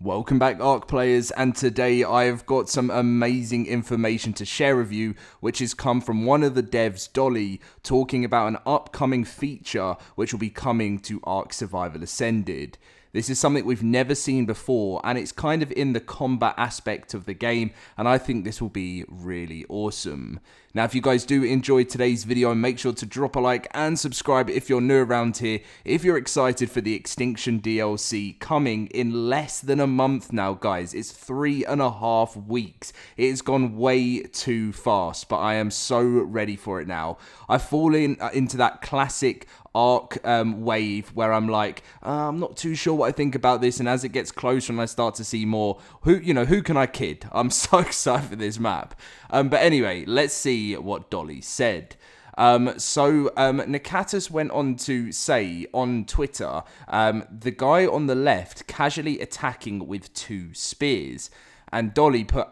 Welcome back, ARK players, and today I've got some amazing information to share with you, which has come from one of the devs, Dolly, talking about an upcoming feature which will be coming to ARK Survival Ascended. This is something we've never seen before, and it's kind of in the combat aspect of the game, and I think this will be really awesome. Now, if you guys do enjoy today's video, make sure to drop a like and subscribe if you're new around here. If you're excited for the Extinction DLC coming in less than a month now, guys, it's 3.5 weeks. It has gone way too fast, but I am so ready for it now. I've fallen into that classic ARK wave where I'm like, I'm not too sure what I think about this, and as it gets closer and I start to see more, who can I kid? I'm so excited for this map. But anyway, let's see what Dolly said. Nakatus went on to say on Twitter, the guy on the left casually attacking with 2 spears, and Dolly put,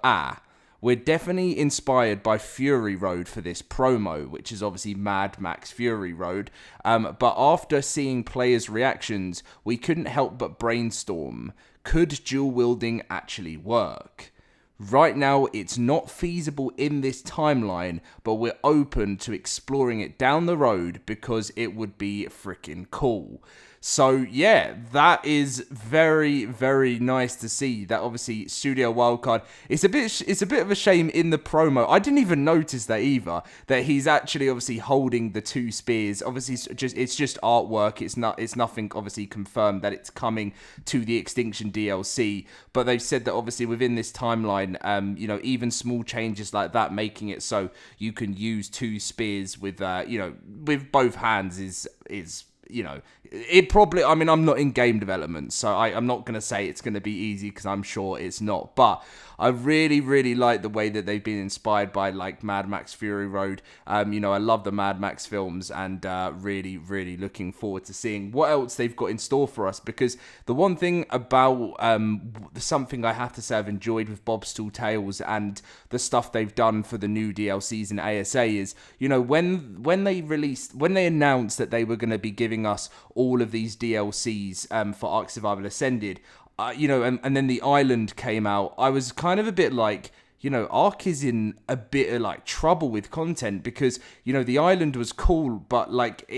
we're definitely inspired by Fury Road for this promo, which is obviously Mad Max Fury Road. But after seeing players' reactions, we couldn't help but brainstorm. Could dual wielding actually work? Right now, it's not feasible in this timeline, but we're open to exploring it down the road because it would be freaking cool. So yeah, that is very, very nice to see. That obviously Studio Wildcard. It's a bit of a shame in the promo. I didn't even notice that either. That he's actually obviously holding the 2 spears. Obviously, it's just artwork. It's nothing obviously confirmed that it's coming to the Extinction DLC. But they've said that obviously within this timeline, even small changes like that, making it so you can use 2 spears with with both hands is it probably, I'm not in game development, so I'm not going to say it's going to be easy because I'm sure it's not. But I really, really like the way that they've been inspired by like Mad Max Fury Road. I love the Mad Max films, and really, really looking forward to seeing what else they've got in store for us. Because the one thing about something I have to say I've enjoyed with Bob's Tall Tales and the stuff they've done for the new DLCs and ASA is, when they announced that they were going to be giving us all of these DLCs for ARK Survival Ascended, and then the island came out, I was kind of a bit like, ARK is in a bit of like trouble with content because, the island was cool, but like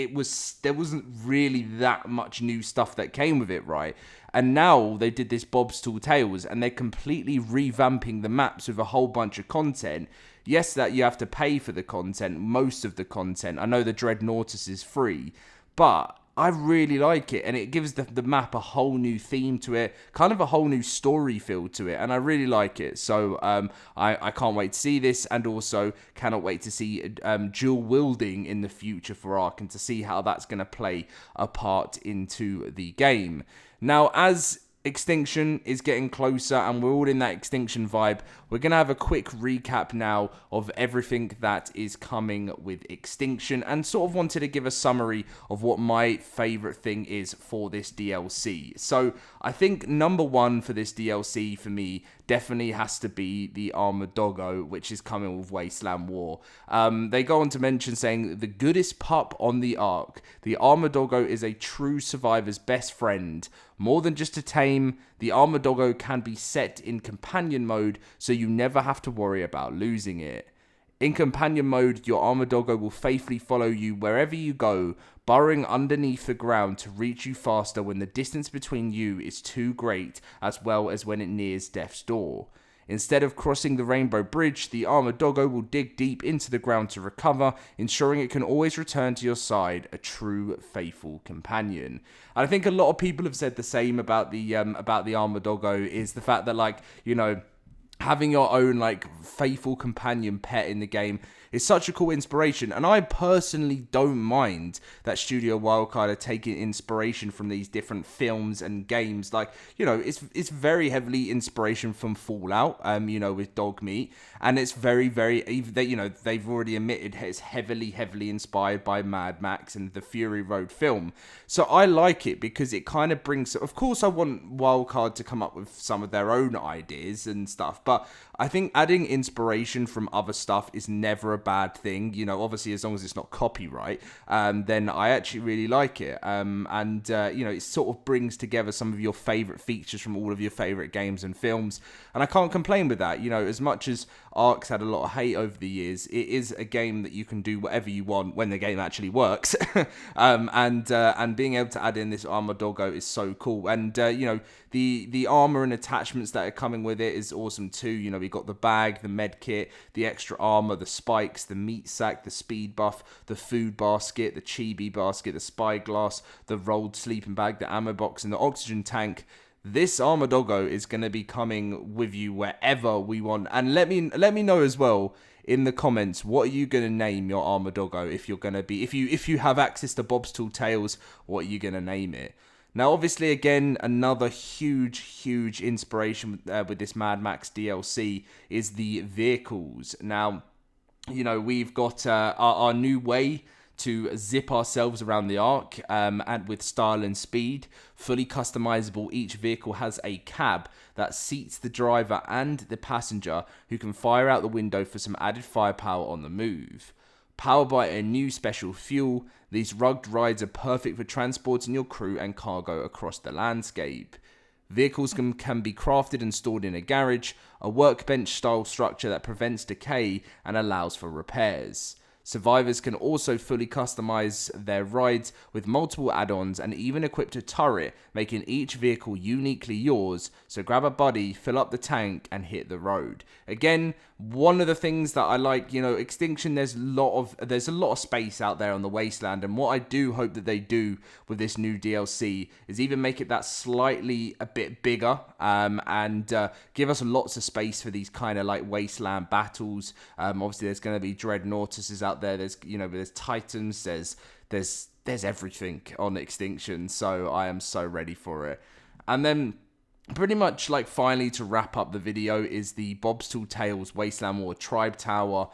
there wasn't really that much new stuff that came with it, right? And now they did this Bob's Tall Tales and they're completely revamping the maps with a whole bunch of content. Yes, that you have to pay for the content, most of the content. I know the Dreadnoughtus is free, but I really like it, and it gives the map a whole new theme to it, kind of a whole new story feel to it, and I really like it. So I can't wait to see this, and also cannot wait to see dual wielding in the future for ARK, and to see how that's going to play a part into the game. Now, as Extinction is getting closer and we're all in that Extinction vibe, we're going to have a quick recap now of everything that is coming with Extinction, and sort of wanted to give a summary of what my favourite thing is for this DLC. So I think number one for this DLC for me definitely has to be the Armadoggo, which is coming with Wasteland War. They go on to mention saying, the goodest pup on the ARK. The Armadoggo is a true survivor's best friend. More than just a tame, the Armadoggo can be set in companion mode, so you never have to worry about losing it. In companion mode, your Armadoggo will faithfully follow you wherever you go, burrowing underneath the ground to reach you faster when the distance between you is too great, as well as when it nears death's door. Instead of crossing the Rainbow Bridge, the Armadoggo will dig deep into the ground to recover, ensuring it can always return to your side, a true faithful companion. And I think a lot of people have said the same about the Armadoggo, is the fact that, having your own faithful companion pet in the game is such a cool inspiration, and I personally don't mind that Studio Wildcard are taking inspiration from these different films and games. It's very heavily inspiration from Fallout, with dog meat, and it's very, very, they've already admitted it's heavily inspired by Mad Max and the Fury Road film. So I like it because it kind of brings, of course I want Wildcard to come up with some of their own ideas and stuff, but I think adding inspiration from other stuff is never a bad thing. You know, obviously as long as it's not copyright, then I actually really like it. You know, it sort of brings together some of your favorite features from all of your favorite games and films, and I can't complain with that. You know, as much as ARK's had a lot of hate over the years, it is a game that you can do whatever you want when the game actually works. And being able to add in this Armadoggo is so cool. And you know, the armor and attachments that are coming with it is awesome too. You know, we got the bag, the med kit, the extra armor, the spikes, the meat sack, the speed buff, the food basket, the chibi basket, the spyglass, the rolled sleeping bag, the ammo box, and the oxygen tank. This Armadoggo is going to be coming with you wherever we want. And let me know as well in the comments, what are you going to name your Armadoggo? If you're going to be, if you have access to Bob's Tall Tales, what are you going to name it? Now, obviously, again, another huge inspiration with this Mad Max DLC is the vehicles. Now, you know, we've got our new way to zip ourselves around the ARK, and with style and speed. Fully customizable, each vehicle has a cab that seats the driver and the passenger, who can fire out the window for some added firepower on the move. Powered by a new special fuel, these rugged rides are perfect for transporting your crew and cargo across the landscape. Vehicles can be crafted and stored in a garage, a workbench-style structure that prevents decay and allows for repairs. Survivors can also fully customize their rides with multiple add-ons and even equipped a turret, making each vehicle uniquely yours. So grab a buddy, fill up the tank, and hit the road. Again, one of the things that I like, you know, Extinction, there's a lot of space out there on the Wasteland, and what I do hope that they do with this new DLC is even make it that slightly a bit bigger, and give us lots of space for these kind of like Wasteland battles. Obviously, there's going to be Dreadnoughtuses out there. There's Titans. There's everything on Extinction. So I am so ready for it. And then, pretty much like finally to wrap up the video, is the Bob's Tall Tales Wasteland War Tribe Tower,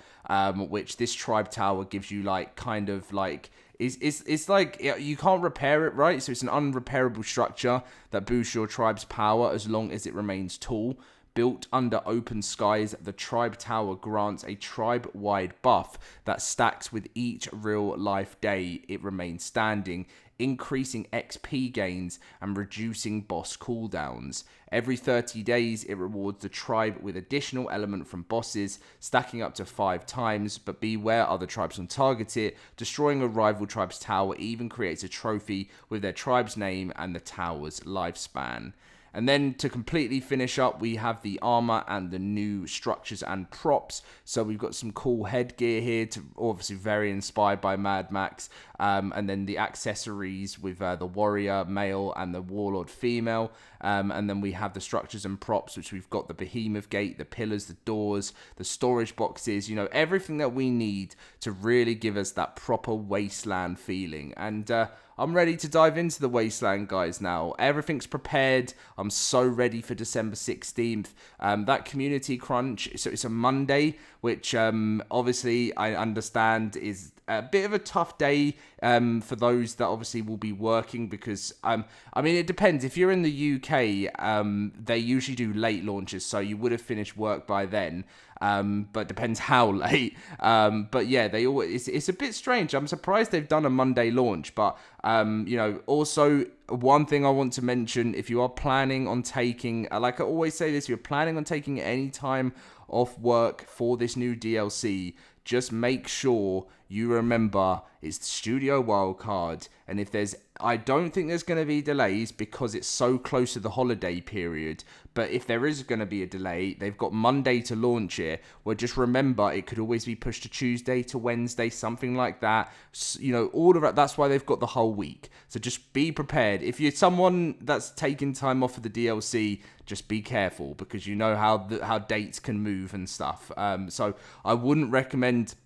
which this Tribe Tower gives you like kind of like it's like you can't repair it, right? So it's an unrepairable structure that boosts your tribe's power as long as it remains tall. Built under open skies, the Tribe Tower grants a tribe-wide buff that stacks with each real-life day it remains standing, increasing XP gains and reducing boss cooldowns. Every 30 days, it rewards the tribe with additional element from bosses, stacking up to 5 times, but beware other tribes will target it. Destroying a rival tribe's tower even creates a trophy with their tribe's name and the tower's lifespan. And then to completely finish up, we have the armor and the new structures and props. So we've got some cool headgear here, obviously very inspired by Mad Max. And then the accessories with the warrior male and the warlord female. And then we have the structures and props, which we've got the behemoth gate, the pillars, the doors, the storage boxes, you know, everything that we need to really give us that proper Wasteland feeling. And I'm ready to dive into the Wasteland, guys, now. Everything's prepared. I'm so ready for December 16th. That community crunch, so it's a Monday, which obviously I understand is a bit of a tough day for those that obviously will be working, because I mean, it depends. If you're in the UK, they usually do late launches, so you would have finished work by then. But depends how late. But yeah, they always, it's a bit strange. I'm surprised they've done a Monday launch, but you know, also one thing I want to mention, if you are planning on taking, like I always say this, if you're planning on taking any time off work for this new DLC, just make sure you remember it's the Studio Wildcard, and if there's, I don't think there's going to be delays because it's so close to the holiday period, but if there is going to be a delay, they've got Monday to launch it, well, just remember it could always be pushed to Tuesday to Wednesday, something like that, you know, all of that. That's why they've got the whole week, so just be prepared. If you're someone that's taking time off of the DLC, just be careful, because you know how dates can move and stuff. So I wouldn't recommend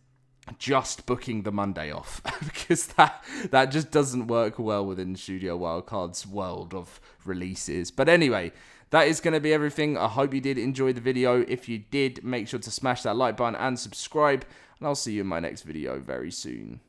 just booking the Monday off because that just doesn't work well within Studio Wildcard's world of releases. But anyway, that is going to be everything. I hope you did enjoy the video. If you did, make sure to smash that like button and subscribe, and I'll see you in my next video very soon.